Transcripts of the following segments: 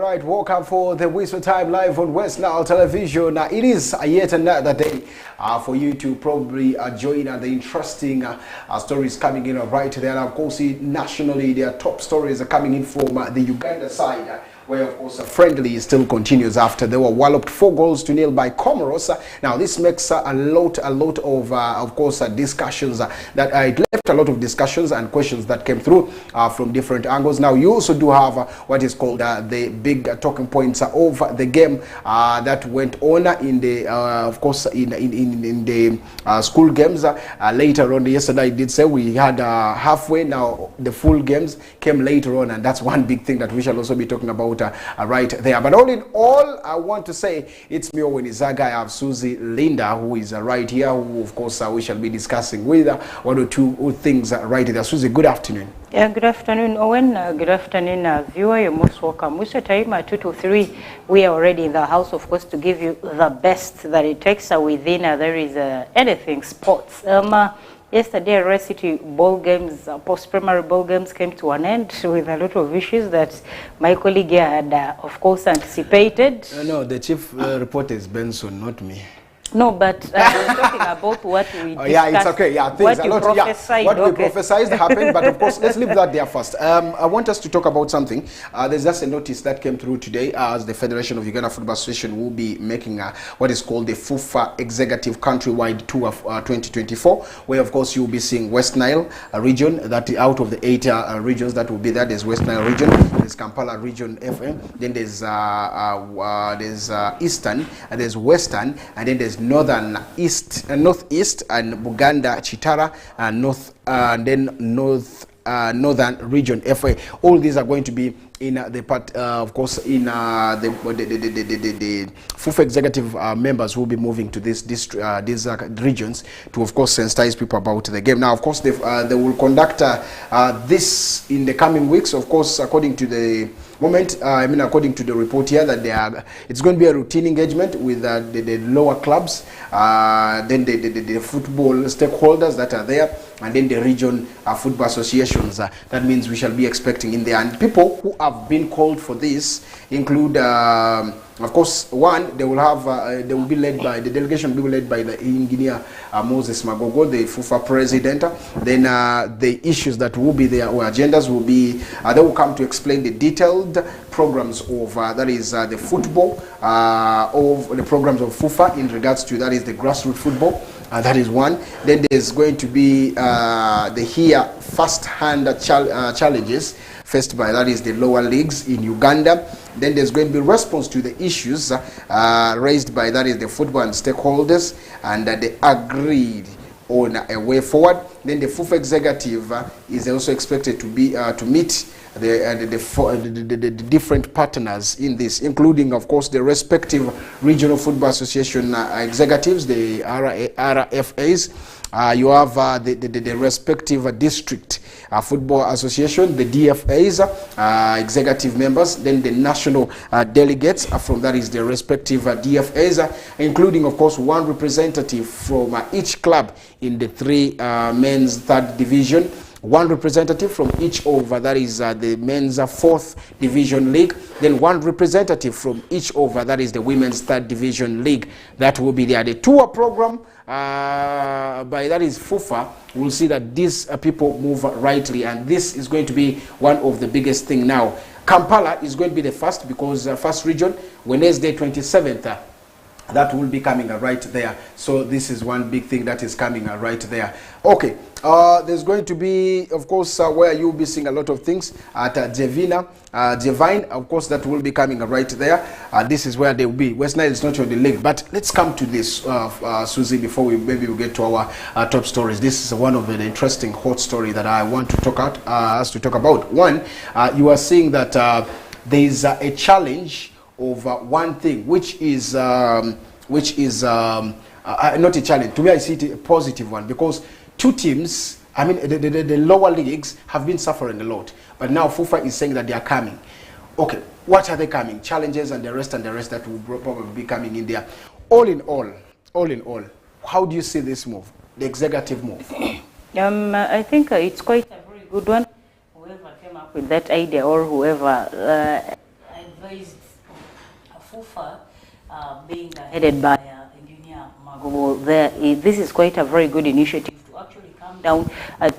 right, welcome for the Whisper Time live on West Nile Television. It is yet another day for you to probably join the interesting stories coming in right there. And of course, nationally, their top stories are coming in from the Uganda side, where of course a friendly still continues after they were walloped 4-0 by Comoros. Now this makes a lot of course discussions that it left a lot of discussions and questions that came through from different angles. Now you also do have what is called the big talking points of the game that went on in the of course in the school games later on. Yesterday I did say we had halfway. Now the full games came later on, and that's one big thing that we shall also be talking about right there. But all in all, I want to say it's me, Owen Izaga. I have Susie Linda, who is right here, who of course we shall be discussing with one or two things right there. Susie, good afternoon. Yeah, good afternoon, Owen. Good afternoon, viewer. You're most welcome. We set time at 2 to 3. We are already in the house, of course, to give you the best that it takes. Within there is anything sports. Yesterday, Red City ball games, post-primary ball games came to an end with a lot of issues that my colleague had, of course, anticipated. No, the chief reporter is Benson, not me. No, but we're talking about what we discussed. Yeah, it's okay. Yeah, things what a lot. Prophesied, what we prophesized happened, but of course, let's leave that there first. I want us to talk about something. There's just a notice that came through today as the Federation of Uganda Football Association will be making what is called the FUFA Executive Countrywide Tour of 2024, where of course you'll be seeing West Nile region. That out of the 8 regions that will be there, there's West Nile region, there's Kampala region FM, then there's Eastern, and there's Western, and then there's Northern East, Northeast, and Buganda, Chitara, and Northern Region FA. All these are going to be in the part, of course, in the FUFA executive members will be moving to these regions to, of course, sensitize people about the game. Now, of course, they will conduct this in the coming weeks, of course, according to the moment. According to the report here, that it's going to be a routine engagement with the lower clubs, then the football stakeholders that are there, and then the region football associations. That means we shall be expecting in there. And people who have been called for this include, of course, one, they will be led by, the delegation will be led by the engineer Moses Magogo, the FUFA president. Then the issues that will be there, or agendas will be, they will come to explain the detailed programs of, that is the football, of the programs of FUFA in regards to, that is the grassroots football. That is one. Then there's going to be the first-hand challenges faced by, that is the lower leagues in Uganda. Then there's going to be response to the issues raised by, that is the football and stakeholders, and they agreed on a way forward. Then the FUFA executive is also expected to be to meet the different partners in this, including, of course, the respective regional football association executives, the RFAs. You have the respective district football association, the DFAs, executive members, then the national delegates from, that is the respective DFAs, including, of course, one representative from each club in the 3 men's 3rd division, one representative from each of, that is the men's 4th division league, then one representative from each of, that is the women's 3rd division league. That will be there. The tour program by, that is FUFA, we'll see that these people move rightly, and this is going to be one of the biggest thing now. Kampala is going to be the first, because first region, Wednesday 27th, that will be coming right there. So this is one big thing that is coming right there. Okay, there's going to be, of course, where you'll be seeing a lot of things at Devine, of course, that will be coming right there. This is where they will be. West Nile is not on the league, but let's come to this, Susie, before we get to our top stories. This is one of the interesting hot story that I want to talk about. One, you are seeing that there is a challenge of one thing, which is not a challenge. To me, I see it a positive one, because 2 teams, the lower leagues have been suffering a lot, but now FUFA is saying that they are coming. Okay, what are they coming? Challenges and the rest that will probably be coming in there. All in all, how do you see this move, the executive move? I think it's quite a very good one. Whoever came up with that idea, or whoever praised FUFA being headed by Engineer Magobo. This is quite a very good initiative to actually come down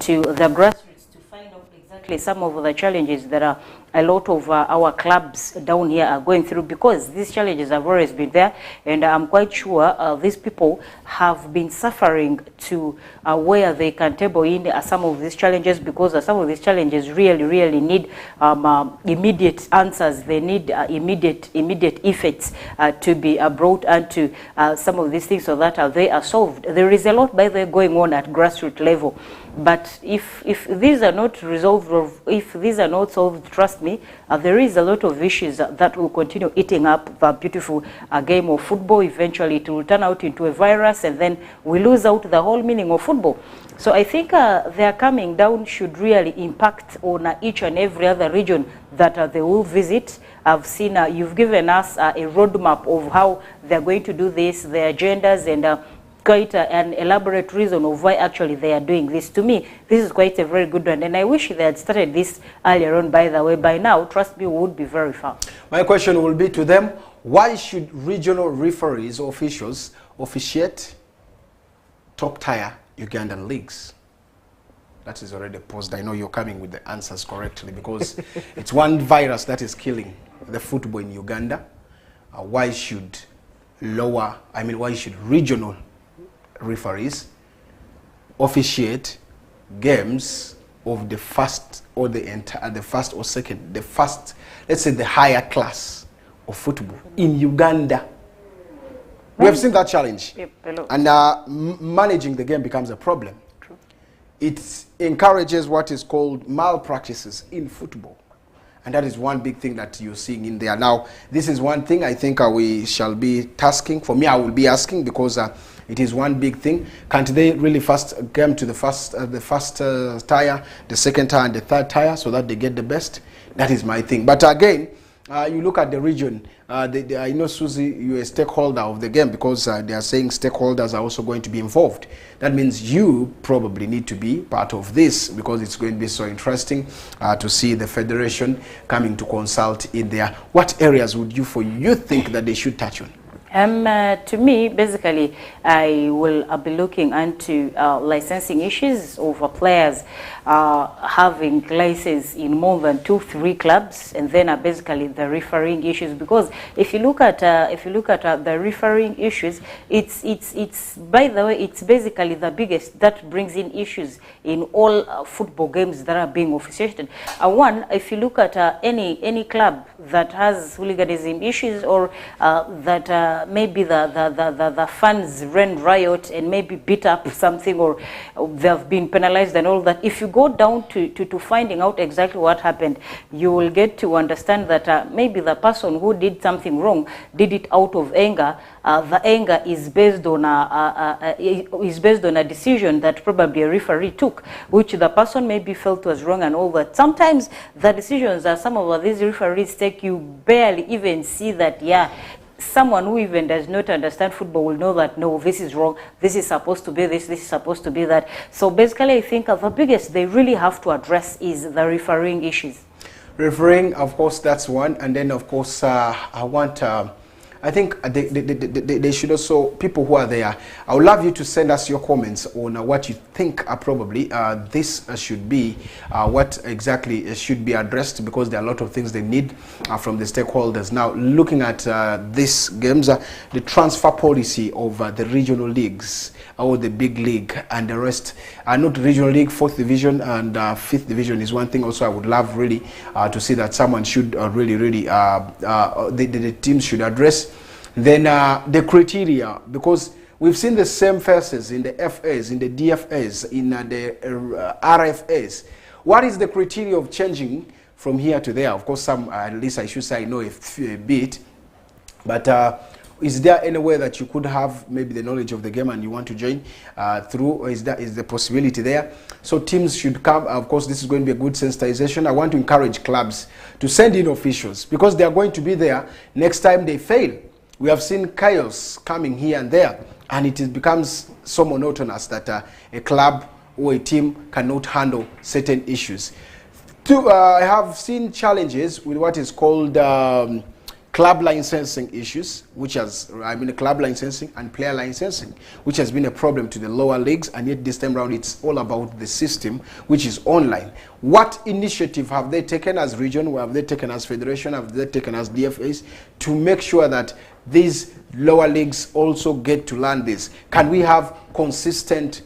to the grassroots to find out exactly some of the challenges that are a lot of our clubs down here are going through, because these challenges have always been there, and I'm quite sure these people have been suffering to where they can table in some of these challenges, because some of these challenges really need immediate answers. They need immediate effects to be brought onto some of these things so that they are solved. There is a lot, by the way, going on at grassroots level. But if these are not resolved, or if these are not solved, trust me, there is a lot of issues that will continue eating up the beautiful game of football. Eventually it will turn out into a virus, and then we lose out the whole meaning of football. So I think their coming down should really impact on each and every other region that they will visit. I've seen, you've given us a roadmap of how they're going to do this, their agendas, and quite an elaborate reason of why actually they are doing this. To me, this is quite a very good one, and I wish they had started this earlier on, by the way. By now, trust me, we would be very far. My question will be to them: why should regional referees or officials officiate top-tier Ugandan leagues? That is already posed. I know you're coming with the answers correctly, because it's one virus that is killing the football in Uganda. Why should regional referees officiate games of the first or let's say the higher class of football in Uganda? We have seen that challenge. Yep, and managing the game becomes a problem. True. It encourages what is called malpractices in football. And that is one big thing that you're seeing in there. Now, this is one thing I think we shall be tasking. For me, I will be asking, because it is one big thing. Can't they really first come to the first tier, the second tier, and the third tier, so that they get the best? That is my thing. But again, you look at the region. I know, Susie, you're a stakeholder of the game, because they are saying stakeholders are also going to be involved. That means you probably need to be part of this, because it's going to be so interesting to see the federation coming to consult in there. What areas would you think that they should touch on? To me, basically, I will be looking into licensing issues over players having license in more than 2-3 clubs, and then basically the refereeing issues. Because if you look at the refereeing issues, it's by the way, it's basically the biggest that brings in issues in all football games that are being officiated. One, if you look at any club that has hooliganism issues, or that maybe the fans ran riot and maybe beat up something, or they have been penalized and all that. If you go down to finding out exactly what happened, you will get to understand that maybe the person who did something wrong did it out of anger. The anger is based on a decision that probably a referee took, which the person maybe felt was wrong and all that. Sometimes the decisions that some of these referees take, you barely even see that, yeah, someone who even does not understand football will know that, no, this is wrong, this is supposed to be this is supposed to be that. So basically, I think the biggest they really have to address is the refereeing issues. Refereeing, of course, that's one. And then, of course, I think they should also, people who are there, I would love you to send us your comments on what you think probably this should be, what exactly should be addressed, because there are a lot of things they need from the stakeholders. Now, looking at these games, the transfer policy of the regional leagues, or the big league and the rest, not regional league, 4th division and 5th division is one thing also I would love really to see that someone should the teams should address. Then the criteria, because we've seen the same faces in the FAs, in the DFAs, in the RFAs. What is the criteria of changing from here to there? Of course, some, at least I should say, I know a bit, but is there any way that you could have maybe the knowledge of the game and you want to join through? Is the possibility there? So teams should come. Of course, this is going to be a good sensitization. I want to encourage clubs to send in officials, because they are going to be there next time they fail. We have seen chaos coming here and there, and it becomes so monotonous that a club or a team cannot handle certain issues. I have seen challenges with what is called club licensing issues, which has, club licensing and player licensing, which has been a problem to the lower leagues, and yet this time around it's all about the system, which is online. What initiative have they taken as region, or have they taken as federation, have they taken as DFAs to make sure that these lower leagues also get to learn this? Can we have consistent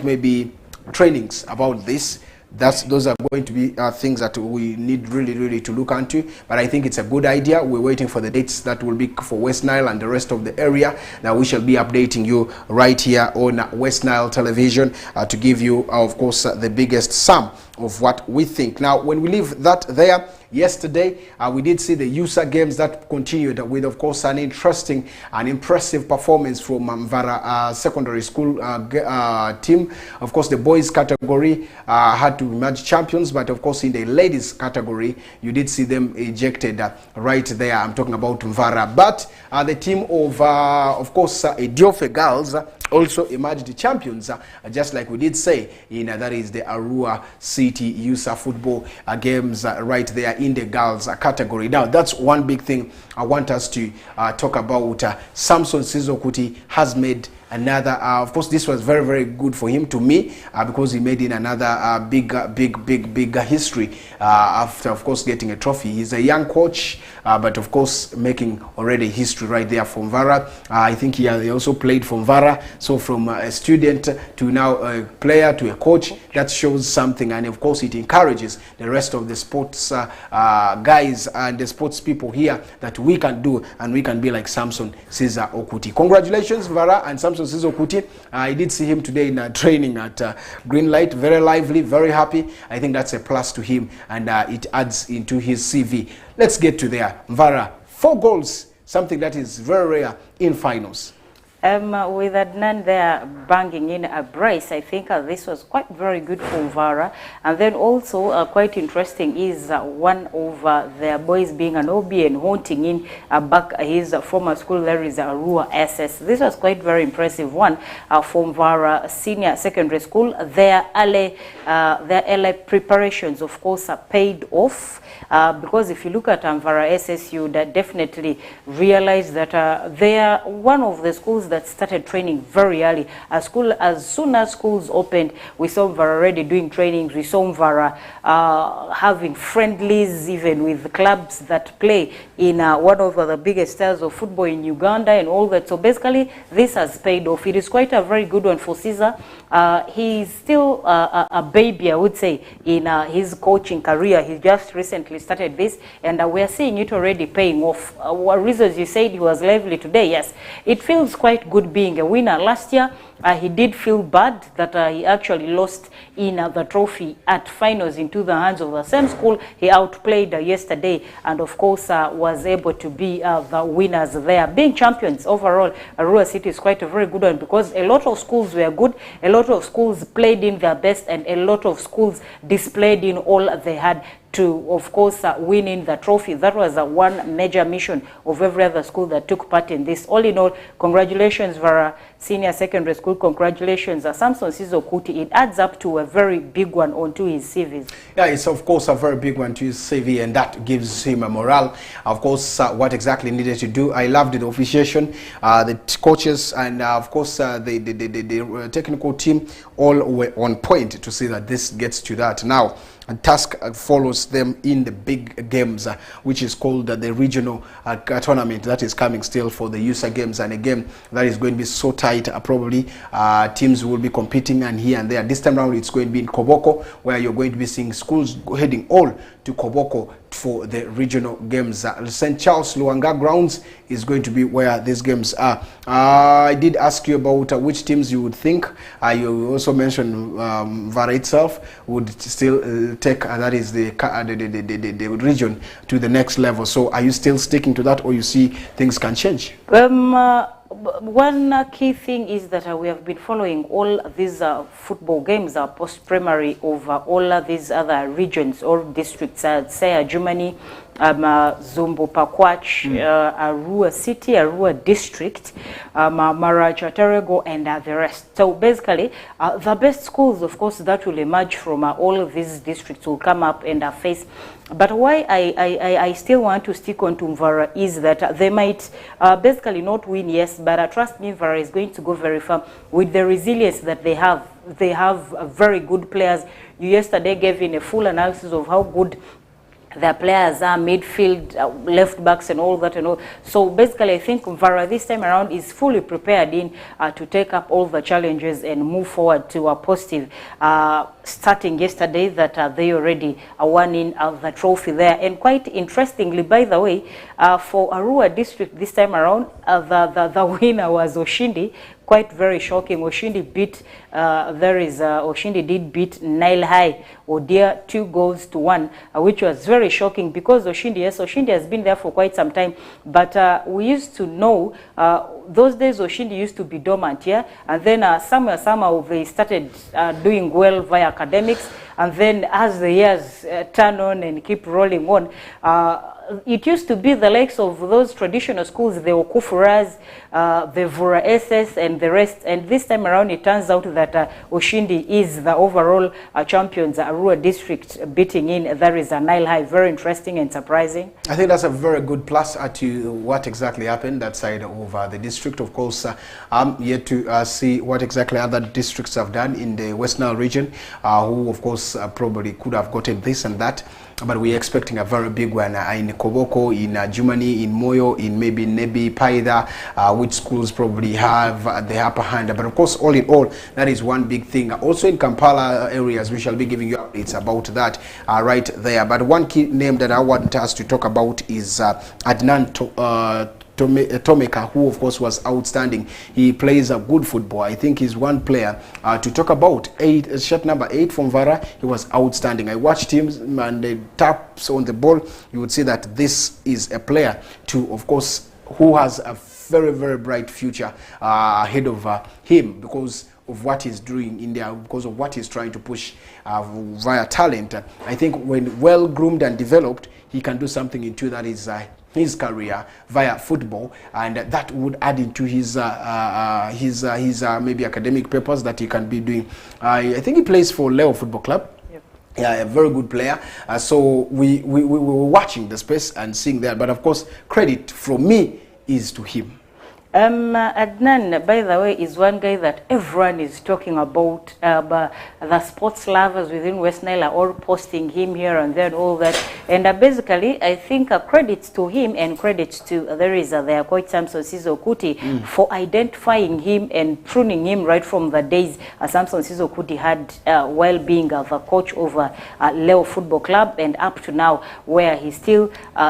maybe trainings about this? Those are going to be things that we need really to look into, but I think it's a good idea. We're waiting for the dates that will be for West Nile and the rest of the area. Now we shall be updating you right here on West Nile Television to give you, of course, the biggest sum of what we think. Now, when we leave that there, yesterday we did see the USA games that continued with, of course, an interesting and impressive performance from Mvara Secondary School team. Of course, the boys category had to emerge champions, but of course in the ladies category you did see them ejected right there. I'm talking about Mvara, but the team of course Idiofe girls also emerged champions, just like we did say in that is the Arua City USA football games right there in the girls category. Now that's one big thing I want us to talk about. Samson Sizo Kuti has made another, of course this was very good for him, to me, because he made in another big history after, of course, getting a trophy. He's a young coach, but of course making already history right there for Mvara. I think he also played for Mvara, so from a student to now a player to a coach, that shows something, and of course it encourages the rest of the sports guys and the sports people here that we can do, and we can be like Samson Sizo Kuti. Congratulations Mvara and Samson Sizo Kuti. I did see him today in training at Greenlight, very lively, very happy. I think that's a plus to him, and it adds into his CV. Let's get to there. Mvara, 4 goals, something that is very rare in finals. With Adnan there banging in a brace, I think this was quite very good for Mvara. And then also quite interesting is one of their boys being an OB and haunting in back his former school, there is Arua SS. This was quite very impressive one for Mvara Senior Secondary School. Their early preparations, of course, are paid off. Because if you look at Mvara SS, you would definitely realize that they are one of the schools that started training very early. As soon as schools opened, we saw Mvara already doing trainings. We saw Mvara having friendlies even with clubs that play in one of the biggest styles of football in Uganda and all that. So basically, this has paid off. It is quite a very good one for Sizo. He's still a baby, I would say, in his coaching career. He just recently started this, and we're seeing it already paying off. What reasons you said he was lively today? Yes, it feels quite good being a winner. Last year, he did feel bad that he actually lost in the trophy at finals into the hands of the same school he outplayed yesterday, and of course was able to be the winners there. Being champions overall, Arua City is quite a very good one, because a lot of schools were good, a lot of schools played in their best, and a lot of schools displayed in all they had to, of course, winning the trophy. That was one major mission of every other school that took part in this. All in all, congratulations, Mvara Senior Secondary School. Congratulations, Samson Sizo Kuti. It adds up to a very big one onto his CVs. Yeah, it's of course a very big one to his CV, and that gives him a morale. Of course, what exactly needed to do. I loved the officiation, the coaches, and of course the technical team all were on point to see that this gets to that. Now, and task follows them in the big games, which is called the regional tournament that is coming still for the USA games, and a game that is going to be so tight. Probably teams will be competing and here and there. This time around it's going to be in Koboko, where you're going to be seeing schools heading all to Koboko for the regional games. St. Charles Luanga grounds is going to be where these games are. I did ask you about which teams you would think. You also mentioned Mvara itself would still take, that is the region to the next level. So are you still sticking to that, or you see things can change? One key thing is that we have been following all these football games, post-primary of all these other regions or districts, say Germany, Zumbu Pakwach, Arua City, Arua District, Maracha Terego, and the rest. So basically, the best schools, of course, that will emerge from all of these districts will come up and face. But why I still want to stick on to Mvara is that they might basically not win, yes, but trust me, Mvara is going to go very far with the resilience that they have. They have very good players. You yesterday gave in a full analysis of how good their players are, midfield, left backs and all that and all. So basically I think Mvara this time around is fully prepared to take up all the challenges and move forward to a positive. Starting yesterday that they already won in the trophy there. And quite interestingly, by the way, for Arua District this time around, the winner was Oshindi. Quite very shocking. Oshindi beat, Oshindi did beat Nile High, Odia 2-1, which was very shocking because Oshindi, yes, Oshindi has been there for quite some time, but we used to know those days Oshindi used to be dormant, yeah, and then somehow they started doing well via academics, and then as the years turn on and keep rolling on, it used to be the likes of those traditional schools, the Okufuras, the Vura SS and the rest, and this time around it turns out that Oshindi is the overall champions, Arua District beating in, there is a Nile High. Very interesting and surprising. I think that's a very good plus to what exactly happened that side of the district. Of course, I'm yet to see what exactly other districts have done in the West Nile region, who of course probably could have gotten this and that. But we're expecting a very big one in Koboko, in Jumani, in Moyo, in maybe Nebi, Paida, which schools probably have the upper hand. But of course, all in all, that is one big thing. Also in Kampala areas, we shall be giving you updates about that right there. But one key name that I want us to talk about is Adnan Tomeka, who of course was outstanding. He plays a good football. I think he's one player to talk about. Shirt number 8 from Vara. He was outstanding. I watched him and the taps on the ball. You would see that this is a player to, of course, who has a very, very bright future ahead of him because of what he's doing in there, because of what he's trying to push via talent. I think when well groomed and developed, he can do something into that is his career via football, and that would add into his maybe academic papers that he can be doing. I think he plays for Leo Football Club. Yep. Yeah, a very good player. So we were watching the space and seeing that, but of course credit from me is to him. Adnan, by the way, is one guy that everyone is talking about. The sports lovers within West Nile are all posting him here and there and all that. And basically, I think credits to him and credits to their coach Samson Sizo Kuti for identifying him and pruning him right from the days Samson Sizo Kuti had while being the coach over Leo Football Club and up to now where he still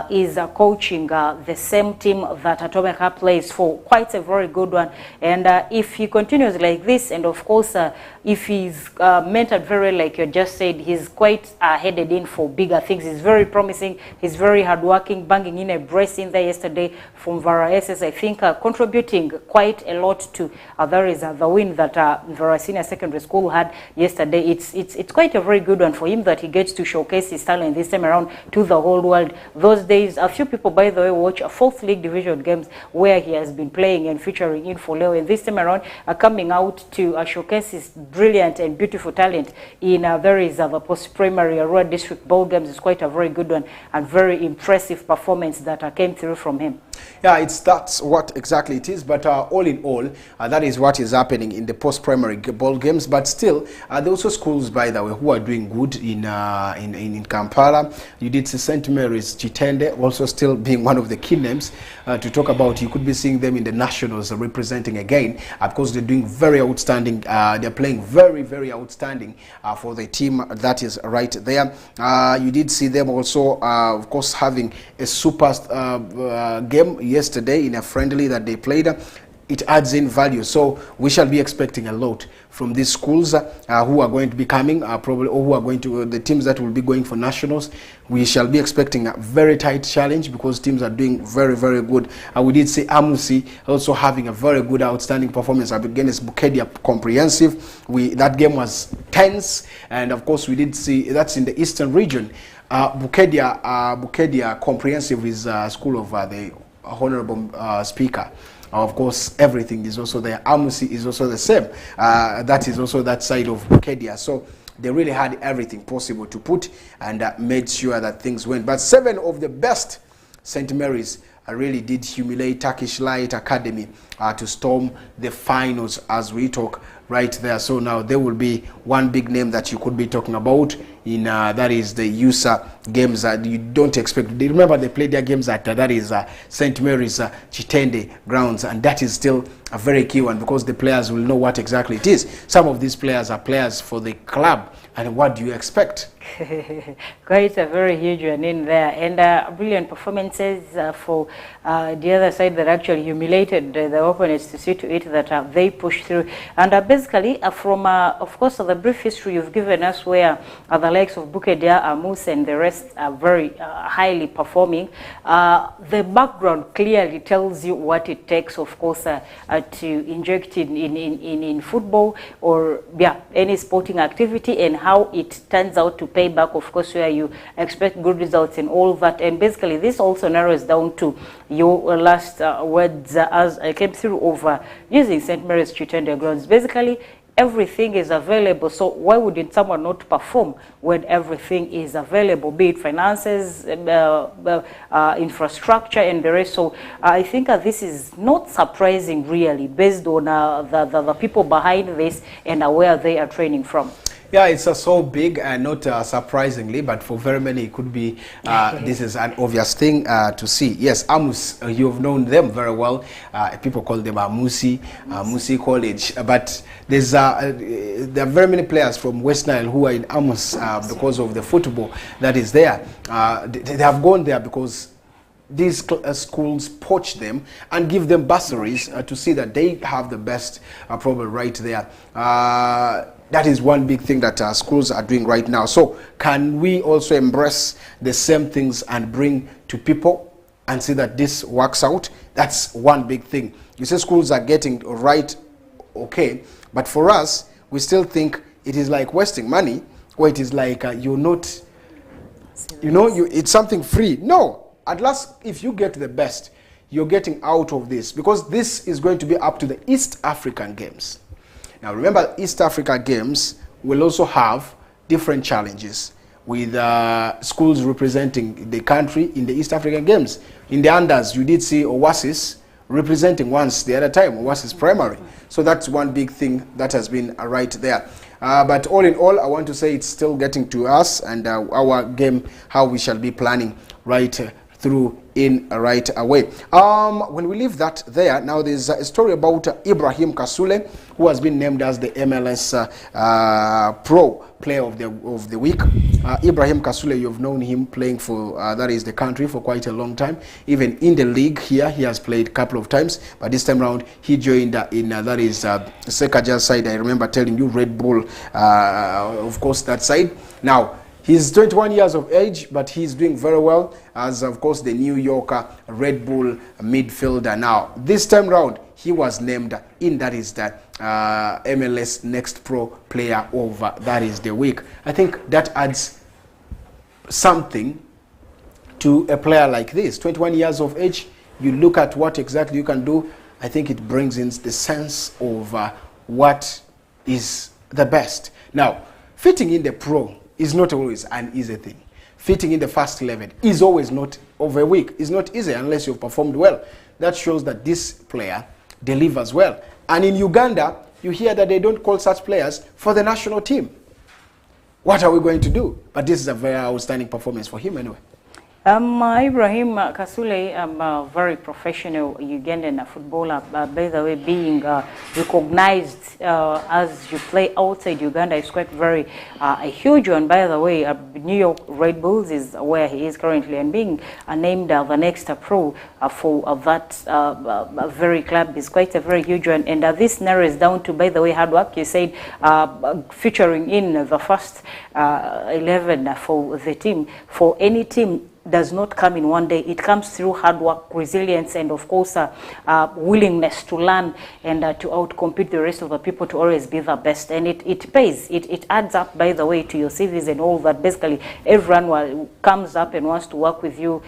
is coaching the same team that Tomeka plays for. Quite a very good one, and if he continues like this, and of course if he's mentored very like you just said, he's quite headed in for bigger things. He's very promising, he's very hardworking, banging in a brace in there yesterday from Vara SS, I think contributing quite a lot to there is the win that Vara Senior Secondary School had yesterday. It's quite a very good one for him that he gets to showcase his talent this time around to the whole world. Those days, a few people, by the way, watch 4th League Division games where he has been playing and featuring in for Leo, and this time around coming out to showcase his brilliant and beautiful talent in there is the post-primary Arua District ball games. Is quite a very good one and very impressive performance that came through from him. Yeah, that's what exactly it is, but all in all, that is what is happening in the post-primary ball games. But still, there are also schools, by the way, who are doing good in Kampala. You did see St. Mary's Chitende also still being one of the key names to talk about. You could be seeing them in the nationals representing again, because they're doing very outstanding. They're playing very, very outstanding for the team that is right there. You did see them also, of course, having a super game yesterday in a friendly that they played. it adds in value. So we shall be expecting a lot from these schools who are going to be coming, probably, or who are going to, the teams that will be going for nationals. We shall be expecting a very tight challenge because teams are doing very, very good. We did see Amusi also having a very good, outstanding performance against Bukedia Comprehensive. That game was tense, and of course we did see, that's in the eastern region. Bukedia Comprehensive is a school of the Honorable Speaker. Of course, everything is also there. Amusi is also the same. That is also that side of Bukedia. So they really had everything possible to put and made sure that things went. But 7 of the best St. Mary's really did humiliate Turkish Light Academy to storm the finals as we talk right there. So now there will be one big name that you could be talking about in that is the USA games that you don't expect. Remember they played their games at that is St. Mary's Chitende grounds, and that is still a very key one because the players will know what exactly it is. Some of these players are players for the club, and what do you expect? Quite a very huge one in there, and brilliant performances for the other side that actually humiliated the opponents to see to it that they pushed through. And basically from of course the brief history you've given us where the likes of Bukedia, Amus and the rest are very highly performing, the background clearly tells you what it takes, of course, to inject in football or any sporting activity, and how it turns out to pay back, of course, where you expect good results and all that. And basically this also narrows down to your last words as I came through over using St. Mary's Chitende grounds. Basically everything is available, so why wouldn't someone not perform when everything is available, be it finances, infrastructure and the rest? So I think this is not surprising really, based on the people behind this and where they are training from. Yeah, it's so big, and not surprisingly, but for very many it could be this is an obvious thing to see. Yes, Amus, you've known them very well. People call them Amusi College, but there are very many players from West Nile who are in Amus because of the football that is there. They have gone there because these schools poach them and give them bursaries to see that they have the best probably right there. That is one big thing that schools are doing right now. So can we also embrace the same things and bring to people and see that this works out? That's one big thing. You say schools are getting right, okay, but for us, we still think it is like wasting money, or it is like you're not, it's something free. No, at last, if you get the best, you're getting out of this, because this is going to be up to the East African Games. Now remember, East Africa Games will also have different challenges with schools representing the country in the East African Games. In the unders, you did see Oasis representing once the other time, Oasis Primary. So that's one big thing that has been right there. But all in all, I want to say it's still getting to us and our game, how we shall be planning right through in right away. When we leave that there, now there's a story about Ibrahim Kasule, who has been named as the MLS Pro Player of the Week. Ibrahim Kasule, you've known him playing for that is the country for quite a long time. Even in the league here, he has played a couple of times, but this time around he joined in that is Sekaja's side. I remember telling you Red Bull, of course, that side. Now he's 21 years of age, but he's doing very well as, of course, the New Yorker Red Bull midfielder. Now, this time round, he was named in that is the MLS Next Pro Player of that is the week. I think that adds something to a player like this. 21 years of age, you look at what exactly you can do. I think it brings in the sense of what is the best. Now, fitting in the pro is not always an easy thing. Fitting in the first 11 is always not over a week. It's not easy unless you've performed well. That shows that this player delivers well. And in Uganda, you hear that they don't call such players for the national team. What are we going to do? But this is a very outstanding performance for him anyway. Ibrahim Kasule, a very professional Ugandan footballer, by the way, being recognized as you play outside Uganda is quite very a huge one. By the way, New York Red Bulls is where he is currently, and being named the next pro for that very club is quite a very huge one. And this narrows down to, by the way, hard work. You said featuring in the first 11 for the team. For any team, does not come in one day. It comes through hard work, resilience, and of course willingness to learn and to outcompete the rest of the people to always be the best. And it pays. It adds up, by the way, to your CVs and all that. Basically, everyone comes up and wants to work with you.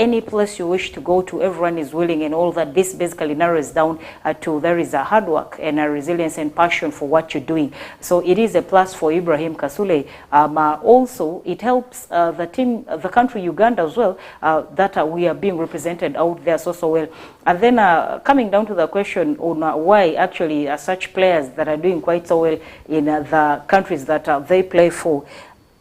Any place you wish to go to, everyone is willing and all that. This basically narrows down to there is a hard work and a resilience and passion for what you're doing. So it is a plus for Ibrahim Kasule. Also, it helps the team, the country Uganda as well, that we are being represented out there so well. And then coming down to the question on why actually such players that are doing quite so well in the countries that they play for,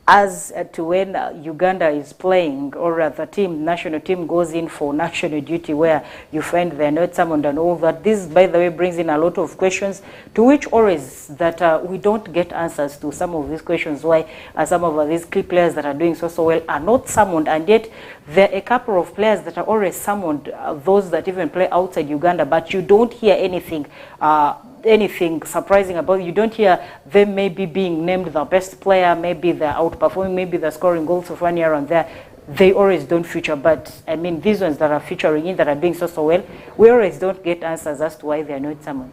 as to when Uganda is playing or the team, national team goes in for national duty where you find they're not summoned and all that. This, by the way, brings in a lot of questions to which always that we don't get answers to some of these questions, why some of these key players that are doing so well are not summoned, and yet there are a couple of players that are always summoned, those that even play outside Uganda, but you don't hear anything surprising about it. You don't hear them maybe being named the best player, maybe they're outperforming, maybe they're scoring goals of 1 year and there. They always don't feature, but I mean these ones that are featuring in, that are doing so well, we always don't get answers as to why they're not summoned.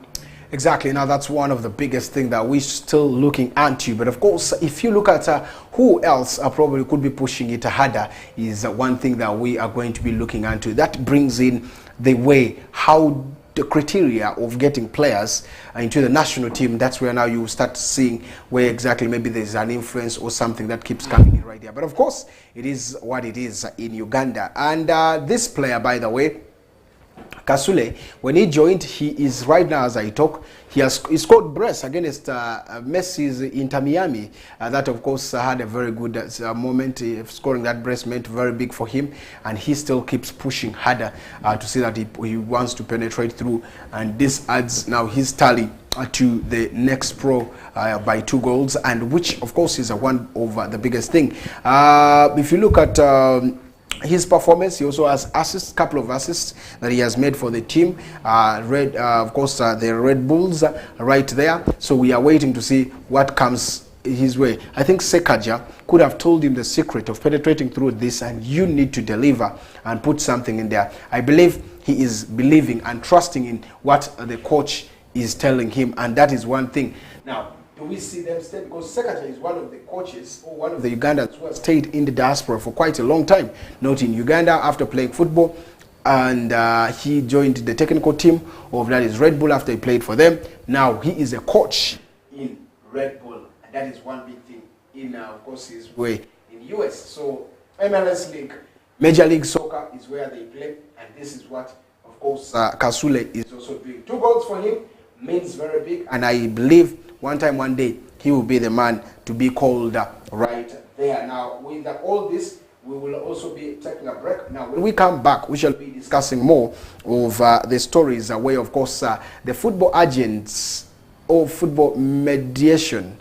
Exactly. Now that's one of the biggest things that we're still looking into. But of course, if you look at who else probably could be pushing it harder, is one thing that we are going to be looking into. That brings in the way how the criteria of getting players into the national team. That's where now you start seeing where exactly maybe there's an influence or something that keeps coming in right there. But of course, it is what it is in Uganda. And this player, by the way, Kasule, when he joined, he is right now as I talk, he scored brace against Messi's Inter Miami. That of course had a very good moment. Scoring that brace meant very big for him, and he still keeps pushing harder to see that he wants to penetrate through, and this adds now his tally to the next pro by 2 goals, and which of course is one of the biggest thing. If you look at his performance, he also has assists, couple of assists that he has made for the team. Of course, the Red Bulls right there. So we are waiting to see what comes his way. I think Sekaja could have told him the secret of penetrating through this, and you need to deliver and put something in there. I believe he is believing and trusting in what the coach is telling him, and that is one thing. Now, do we see them stay? Because Sekaja is one of the coaches or one of the Ugandans who has stayed in the diaspora for quite a long time, not in Uganda after playing football, and he joined the technical team of that is Red Bull after he played for them. Now he is a coach in Red Bull, and that is one big thing in of course his way in US. So MLS League, Major League Soccer is where they play, and this is what of course Kasule is also doing. 2 goals for him means very big, and I believe one day he will be the man to be called right there. Now with all this, we will also be taking a break. Now when we come back, we shall be discussing more of the stories where of course the football agents or football mediation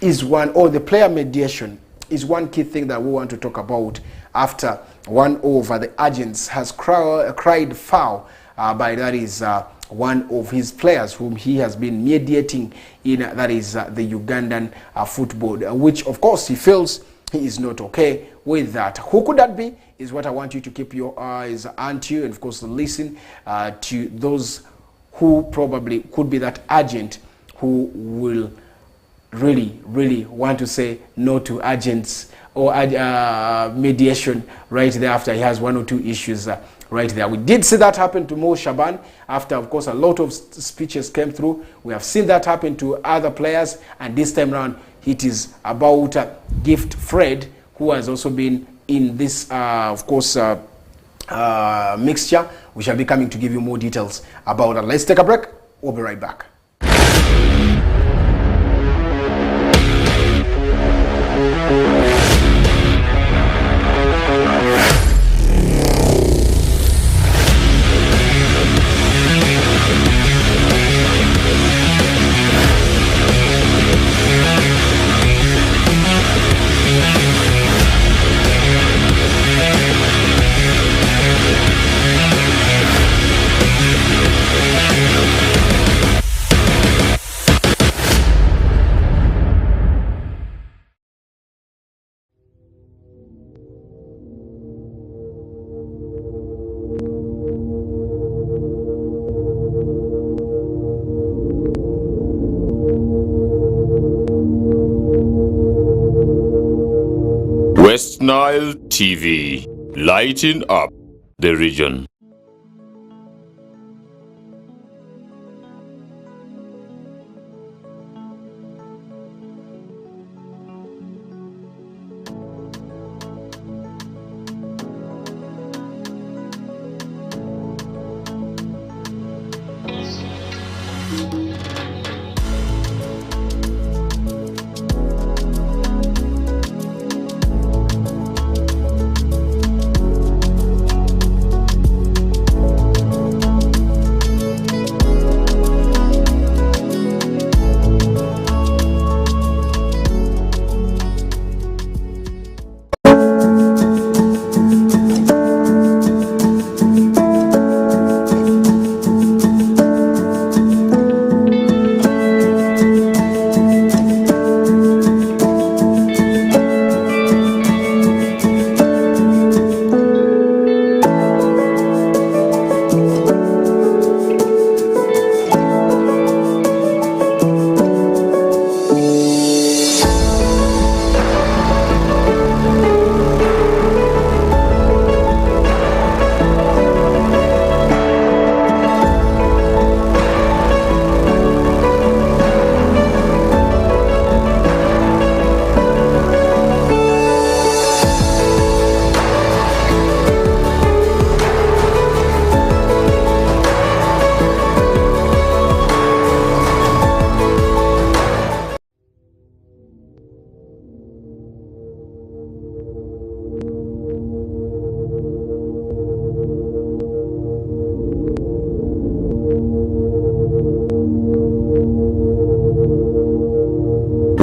is one, or the player mediation is one key thing that we want to talk about after one of the agents has cried foul by that is one of his players whom he has been mediating in, that is the Ugandan football, which of course he feels he is not okay with that. Who could that be is what I want you to keep your eyes onto, and of course listen to those who probably could be that agent who will really want to say no to agents or mediation right there after he has 1 or 2 issues right there. We did see that happen to Mo Shaban after, of course, a lot of speeches came through. We have seen that happen to other players, and this time around it is about Gift Fred, who has also been in this, of course, mixture. We shall be coming to give you more details about that. Let's take a break. We'll be right back. West Nile TV, lighting up the region.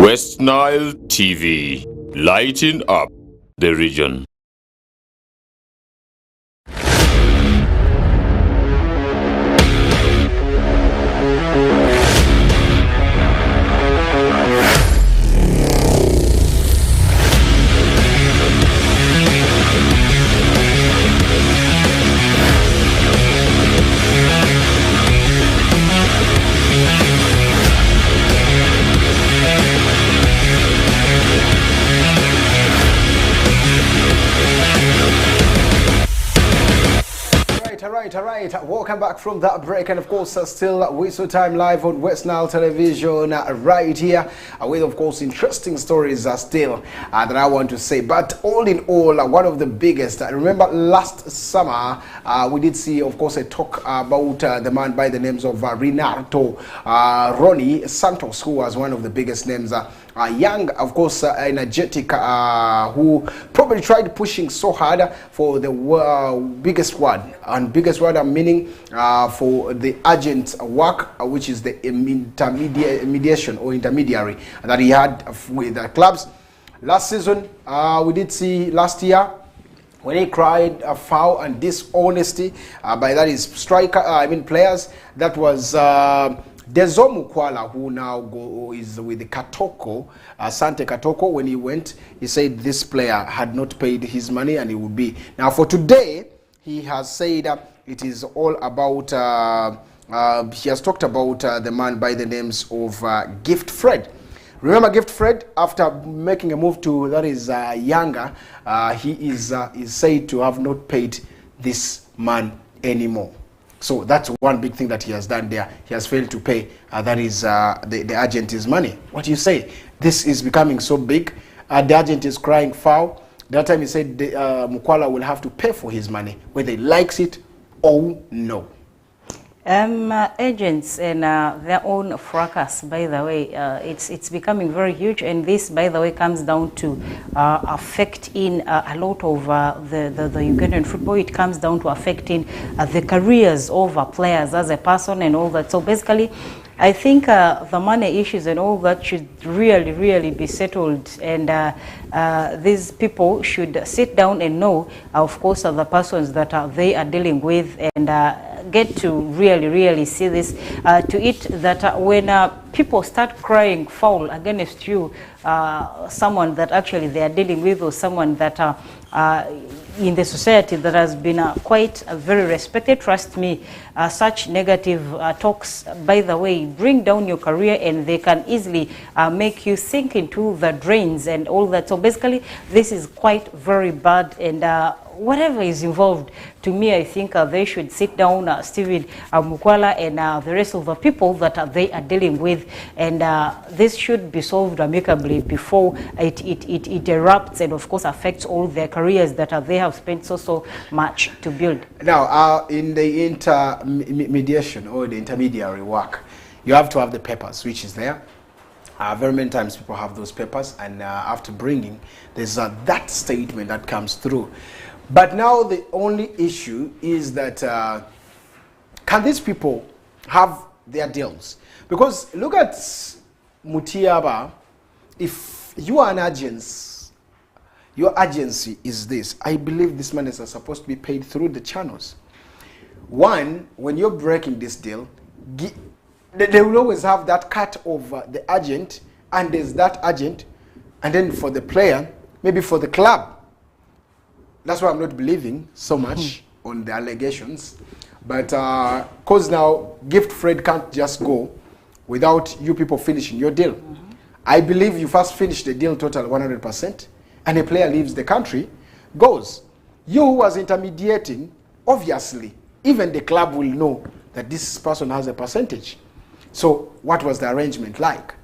West Nile TV, lighting up the region. All right. Welcome back from that break, and of course, still Whistle Time live on West Nile Television right here with, of course, interesting stories still that I want to say. But all in all, one of the biggest. Remember last summer we did see, of course, a talk about the man by the names of Renato Ronnie Santos, who was one of the biggest names. Young, of course, energetic, who probably tried pushing so hard for the biggest word, and biggest word I'm meaning for the agent work, which is the mediation or intermediary that he had with the clubs. Last season, we did see last year when he cried a foul and dishonesty, by that is striker, players. That was Dezo Mukwala, who now is with the Katoko, Sante Katoko. When he went, he said this player had not paid his money and he would be. Now for today, he has said it is all about, he has talked about the man by the names of Gift Fred. Remember Gift Fred, after making a move to, that is Yanga, he is said to have not paid this man anymore. So that's one big thing that he has done there. He has failed to pay, that is the agent his money. What do you say? This is becoming so big. The agent is crying foul. That time he said Mukwala will have to pay for his money, whether he likes it or no. Agents and their own fracas, by the way, it's becoming very huge, and this, by the way, comes down to affecting a lot of the Ugandan football. It comes down to affecting the careers of players as a person and all that. So basically, I think the money issues and all that should really be settled, and these people should sit down and know, of course, the persons that they are dealing with, and get to really see this, to it that when people start crying foul against you, someone that actually they are dealing with, or someone that in the society that has been quite very respected, trust me, such negative talks, by the way, bring down your career, and they can easily make you sink into the drains and all that. So basically, this is quite very bad, and whatever is involved, to me, I think they should sit down, Stephen Mukwala and the rest of the people that they are dealing with, and this should be solved amicably before it erupts and, of course, affects all their careers that they have spent so much to build. Now, in the intermediation or the intermediary work, you have to have the papers, which is there. Very many times people have those papers, and after bringing, there's that statement that comes through. But now the only issue is that can these people have their deals? Because look at Mutiaba. If you are an agency, your agency is this. I believe these monies are supposed to be paid through the channels. One, when you're breaking this deal, they will always have that cut of the agent, and there's that agent, and then for the player, maybe for the club. That's why I'm not believing so much on the allegations. But because now Gift Fred can't just go without you people finishing your deal. I believe you first finish the deal total 100%, and a player leaves the country, goes. You who was intermediating, obviously, even the club will know that this person has a percentage. So what was the arrangement like?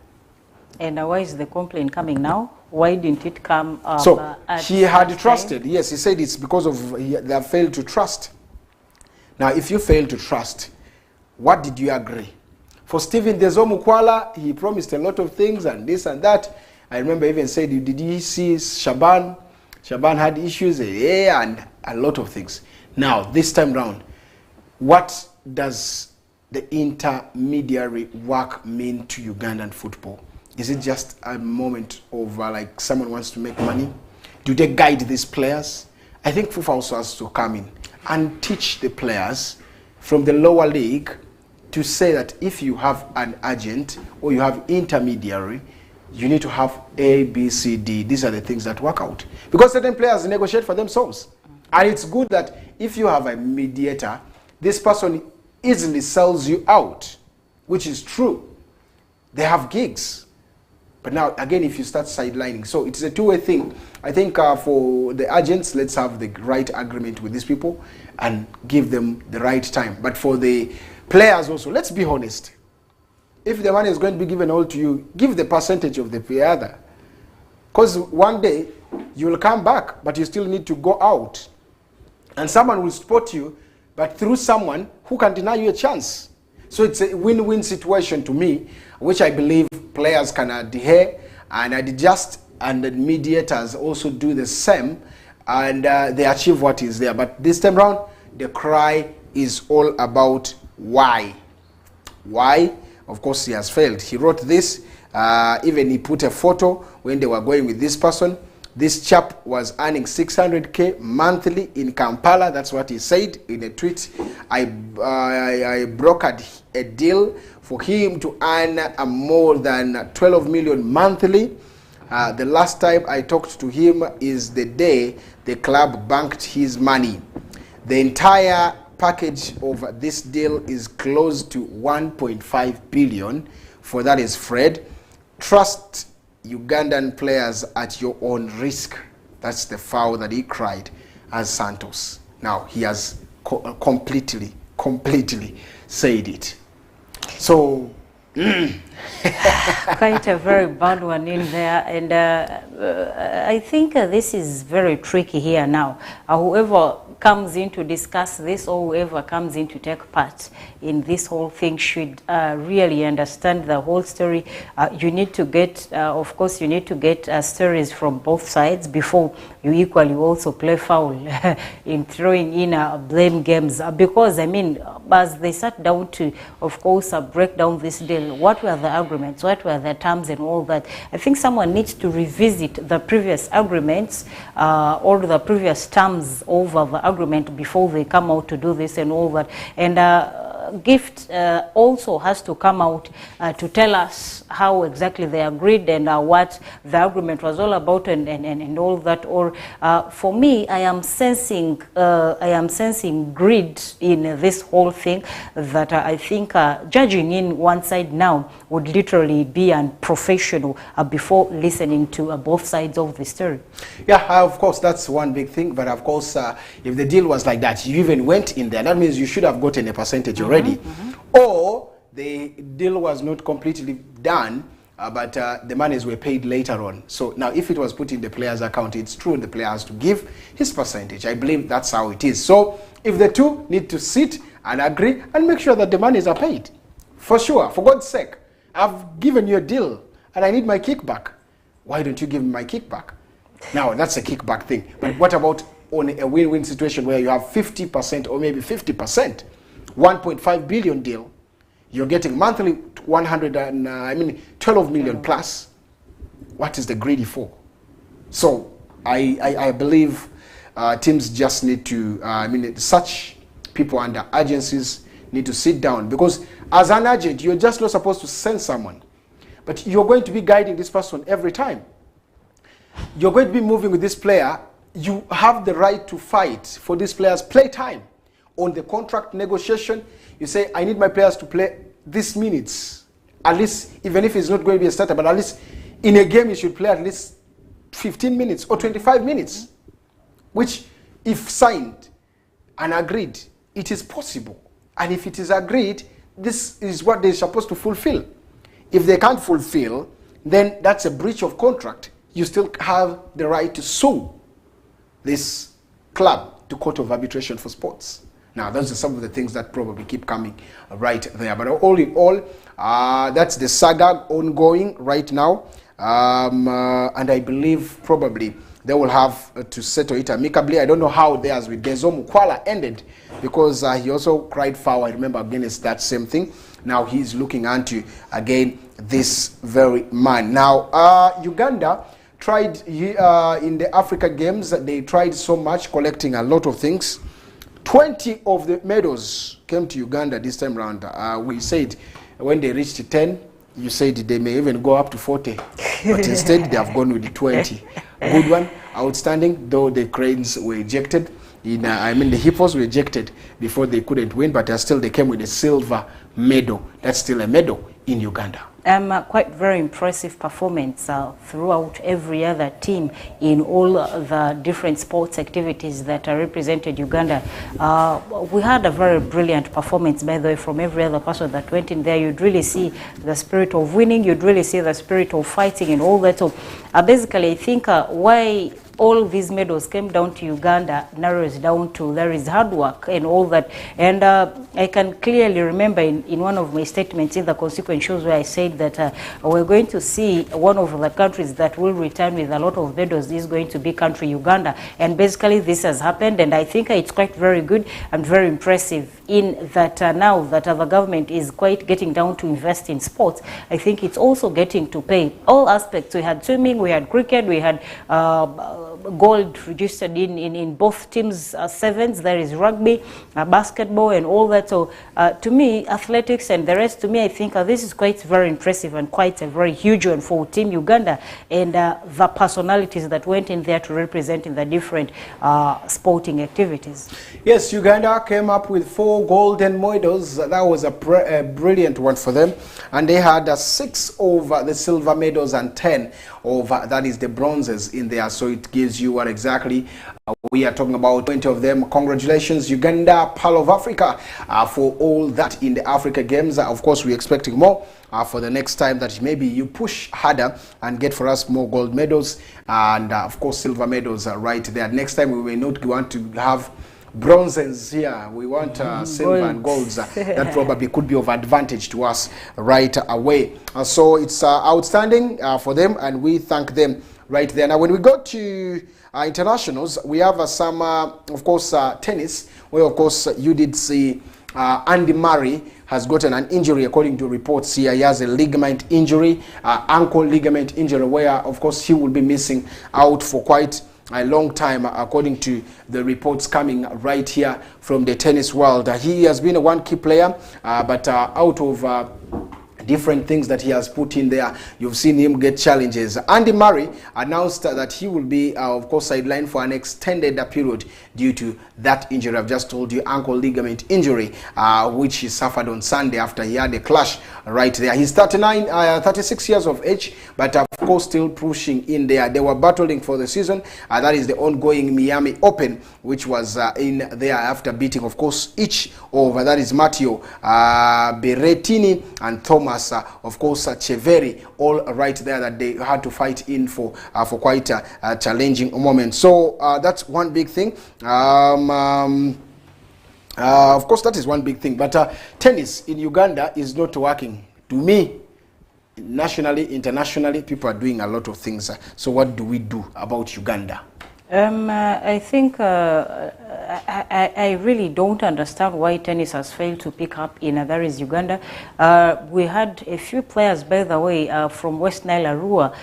And why is the complaint coming now? Why didn't it come up? So he had trusted. Yes, he said it's because of they have failed to trust. Now, if you fail to trust, what did you agree? For Stephen Dezo Mukwala, he promised a lot of things and this and that. I remember even said, did you see Shaban? Shaban had issues, and a lot of things. Now, this time round, what does the intermediary work mean to Ugandan football? Is it just a moment of like someone wants to make money? Do they guide these players? I think FIFA also has to come in and teach the players from the lower league to say that if you have an agent or you have intermediary, you need to have A, B, C, D. These are the things that work out. Because certain players negotiate for themselves. And it's good that if you have a mediator, this person easily sells you out, which is true. They have gigs. But now, again, if you start sidelining, so it's a two-way thing. I think for the agents, let's have the right agreement with these people and give them the right time. But for the players also, let's be honest. If the money is going to be given all to you, give the percentage of the other. Because one day, you will come back, but you still need to go out. And someone will support you, but through someone who can deny you a chance. So it's a win-win situation to me, which I believe players can adhere and adjust, and the mediators also do the same, and they achieve what is there. But this time around, the cry is all about why. Why? Of course, he has failed. He wrote this, even he put a photo when they were going with this person. This chap was earning 600K monthly in Kampala. That's what he said in a tweet. I brokered a deal for him to earn more than 12 million monthly. The last time I talked to him is the day the club banked his money. The entire package of this deal is close to 1.5 billion. For that is Fred. Trust Ugandan players at your own risk. That's the foul that he cried as Santos. Now he has completely said it. So quite a very bad one in there, and I think this is very tricky here now. Whoever comes in to discuss this, or whoever comes in to take part in this whole thing, should really understand the whole story. You need to get, of course, you need to get stories from both sides before you equally also play foul in throwing in blame games. Because, I mean, as they sat down to, of course, break down this deal, what were the agreements, what were the terms and all that? I think someone needs to revisit the previous agreements or the previous terms over the agreement before they come out to do this and all that. And Gift also has to come out to tell us how exactly they agreed and what the agreement was all about and all that. Or for me, I am sensing greed in this whole thing that I think judging in one side now would literally be unprofessional before listening to both sides of the story. Yeah, of course, that's one big thing. But of course, if the deal was like that, you even went in there, that means you should have gotten a percentage already. Or the deal was not completely done, but the monies were paid later on. So now if it was put in the player's account, it's true the player has to give his percentage. I believe that's how it is. So if the two need to sit and agree and make sure that the monies are paid, for sure, for God's sake, I've given you a deal and I need my kickback. Why don't you give me my kickback? Now that's a kickback thing. But what about on a win-win situation where you have 50% or maybe 50%? 1.5 billion deal, you're getting monthly 12 million plus. What is the greedy for? So I believe teams just need to, such people under agencies need to sit down, because as an agent, you're just not supposed to send someone, but you're going to be guiding this person every time. You're going to be moving with this player. You have the right to fight for this player's play time. On the contract negotiation, you say, I need my players to play this minutes. At least, even if it's not going to be a starter, but at least in a game, you should play at least 15 minutes or 25 minutes. Which, if signed and agreed, it is possible. And if it is agreed, this is what they're supposed to fulfill. If they can't fulfill, then that's a breach of contract. You still have the right to sue this club to Court of Arbitration for Sports. Now, those are some of the things that probably keep coming right there. But all in all, that's the saga ongoing right now. And I believe probably they will have to settle it amicably. I don't know how theirs with Dezo Mukwala ended, because he also cried foul, I remember, against that same thing. Now he's looking onto, again, this very man. Now, Uganda tried in the Africa Games. They tried so much, collecting a lot of things. 20 of the medals came to Uganda this time around. We said when they reached 10, you said they may even go up to 40. But instead, they have gone with the 20. Good one, outstanding, though the cranes were ejected. The hippos were ejected before they couldn't win, but still they came with a silver medal. That's still a medal in Uganda. Quite very impressive performance throughout every other team in all the different sports activities that represented Uganda. We had a very brilliant performance, by the way, from every other person that went in there. You'd really see the spirit of winning, you'd really see the spirit of fighting and all that. So basically, I think why all these medals came down to Uganda narrows down to there is hard work and all that. And I can clearly remember in one of my statements in the constituent shows where I said that we're going to see one of the countries that will return with a lot of medals is going to be country Uganda. And basically this has happened, and I think it's quite very good and very impressive in that now that the government is quite getting down to invest in sports. I think it's also getting to pay all aspects. We had swimming, we had cricket, we had gold registered in both teams' sevens. There is rugby, basketball and all that. So to me, athletics and the rest, to me, I think this is quite very impressive and quite a very huge one for Team Uganda, and the personalities that went in there to represent in the different sporting activities. Yes, Uganda came up with 4 golden medals. That was a brilliant one for them. And they had 6 of the silver medals and 10 of, that is the bronzes in there. So it gives you what exactly we are talking about, 20 of them. Congratulations, Uganda, Pearl of Africa, for all that in the Africa Games. Of course, we're expecting more for the next time, that maybe you push harder and get for us more gold medals and, of course, silver medals right there. Next time, we may not want to have bronzes here. We want silver and golds. That probably could be of advantage to us right away. So it's outstanding for them, and we thank them right there. Now, when we go to internationals, we have some, of course, tennis, where, of course, you did see Andy Murray has gotten an injury, according to reports here. He has a ligament injury, ankle ligament injury, where, of course, he will be missing out for quite a long time, according to the reports coming right here from the tennis world. He has been one key player, but out of different things that he has put in there, you've seen him get challenges. Andy Murray announced that he will be, of course, sidelined for an extended period due to that injury. I've just told you, ankle ligament injury, which he suffered on Sunday after he had a clash right there. He's 36 years of age, but of course still pushing in there. They were battling for the season. That is the ongoing Miami Open, which was in there after beating, of course, each of, that is Matteo Berrettini and Thomas, of course, Cheveri, all right there, that they had to fight in for quite a challenging moment. So that's one big thing. Of course, that is one big thing. But tennis in Uganda is not working. To me, nationally, internationally, people are doing a lot of things. So what do we do about Uganda? I think I really don't understand why tennis has failed to pick up in that is Uganda. We had a few players, by the way, from West Nile Arua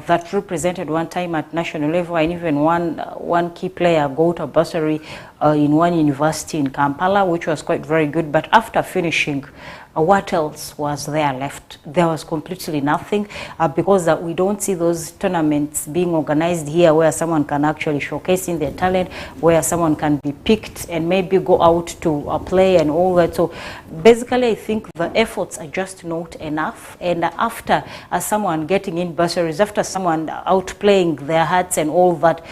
that represented one time at national level, and even one key player got a bursary in one university in Kampala, which was quite very good. But after finishing, what else was there left? There was completely nothing, because we don't see those tournaments being organized here where someone can actually showcase in their talent, where someone can be picked and maybe go out to play and all that. So basically, I think the efforts are just not enough. And after someone getting in bursaries, after someone outplaying their hearts and all that,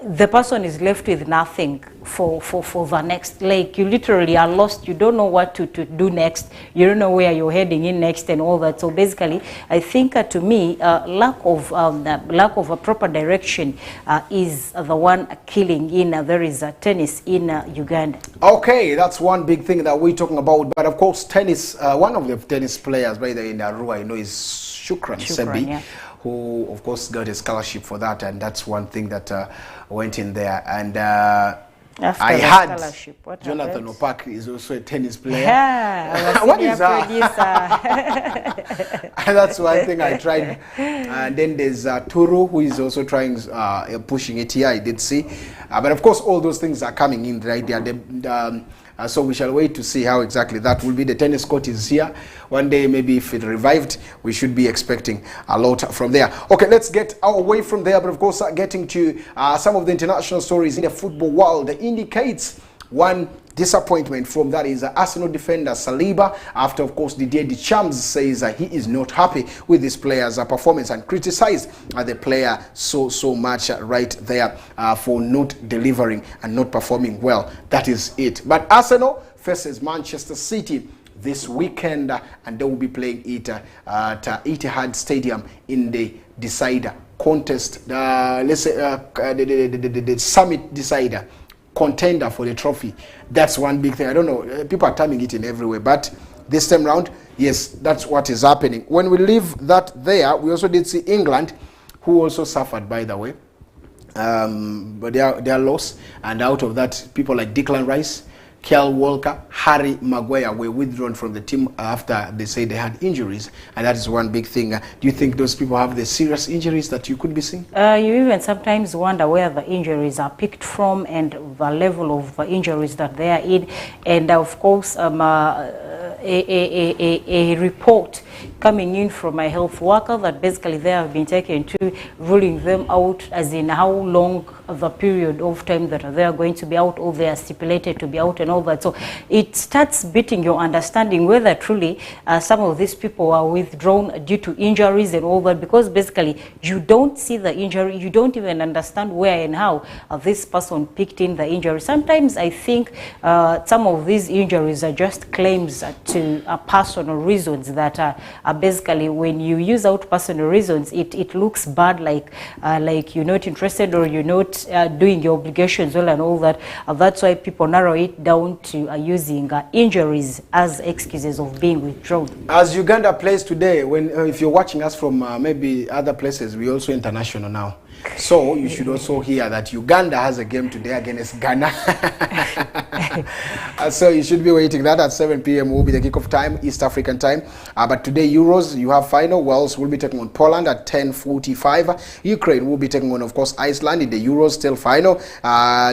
the person is left with nothing for the next leg. You literally are lost. You don't know what to do next. You don't know where you're heading in next and all that. So basically, I think to me, lack of a proper direction is the one killing in there is tennis in Uganda. Okay, that's one big thing that we're talking about. But of course, tennis, one of the tennis players by the in Arua, you know, is Shukran Sebi. Yeah. Who, of course, got a scholarship for that, and that's one thing that went in there. And I had Jonathan Opak is also a tennis player. Yeah, what is that? That's one thing I tried. And then there's Turu, who is also trying pushing it here. I did see, but of course, all those things are coming in right there. So we shall wait to see how exactly that will be. The tennis court is here. One day, maybe if it revived, we should be expecting a lot from there. Okay, let's get away from there. But of course, getting to some of the international stories in the football world indicates one disappointment from that is Arsenal defender Saliba, after of course Didier Deschamps says he is not happy with this player's performance and criticized the player so much right there for not delivering and not performing well. That is it. But Arsenal faces Manchester City this weekend, and they will be playing it at Etihad Stadium in the decider contest. Let's say the summit decider, contender for the trophy. That's one big thing. I don't know, people are timing it in every way, but this time round, yes, that's what is happening. When we leave that there, we also did see England, who also suffered, by the way, but their loss, and out of that, people like Declan Rice, Kyle Walker, Harry Maguire were withdrawn from the team after they say they had injuries, and that is one big thing. Do you think those people have the serious injuries that you could be seeing? You even sometimes wonder where the injuries are picked from and the level of injuries that they are in. And of course, a report coming in from a health worker that basically they have been taken to, ruling them out as in how long the period of time that they are going to be out, or they are stipulated to be out and all that. So it starts beating your understanding whether truly some of these people are withdrawn due to injuries and all that, because basically you don't see the injury, you don't even understand where and how this person picked in the injury. Sometimes I think some of these injuries are just claims to personal reasons that are basically, when you use out personal reasons, it looks bad, like you're not interested or you're not doing your obligations well and all that. That's why people narrow it down to using injuries as excuses of being withdrawn. As Uganda plays today, when if you're watching us from maybe other places, we're also international now. So you should also hear that Uganda has a game today against Ghana. So you should be waiting. That at 7 p.m. will be the kickoff time, East African time. But today, Euros, you have final. Wales will be taking on Poland at 10:45. Ukraine will be taking on, of course, Iceland in the Euros still final.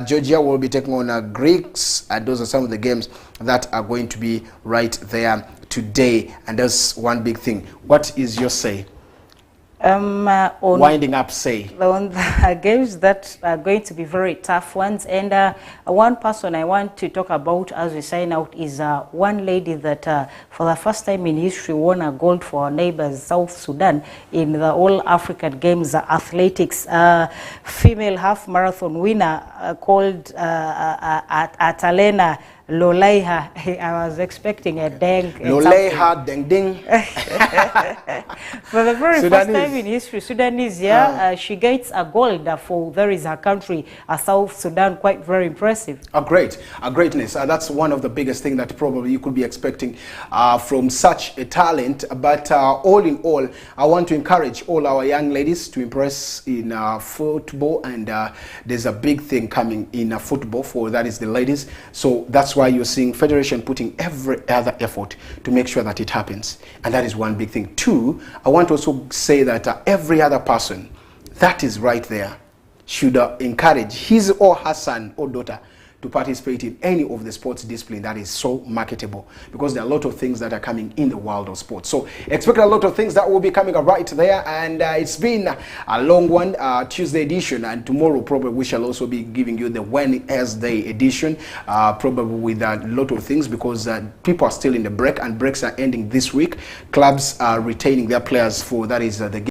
Georgia will be taking on Greeks. Those are some of the games that are going to be right there today. And that's one big thing. What is your say? On Winding up, say. on the games that are going to be very tough ones, and one person I want to talk about as we sign out is one lady that for the first time in history won a gold for our neighbors South Sudan in the All African Games athletics. Female half marathon winner called Atalena Lolaiha. I was expecting a dang. Lolaiha ding ding. For the very Sudanese. first time in history, Sudanese, she gets a gold for there is her country, South Sudan, quite very impressive. A greatness. That's one of the biggest things that probably you could be expecting from such a talent. But all in all, I want to encourage all our young ladies to impress in football, and there's a big thing coming in football for that is the ladies. So that's why you're seeing Federation putting every other effort to make sure that it happens, and that is one big thing. Two, I want to also say that every other person that is right there should encourage his or her son or daughter to participate in any of the sports discipline that is so marketable, because there are a lot of things that are coming in the world of sports. So expect a lot of things that will be coming right there, and it's been a long one, Tuesday edition, and tomorrow probably we shall also be giving you the Wednesday edition, probably with a lot of things, because people are still in the break, and breaks are ending this week. Clubs are retaining their players for that is the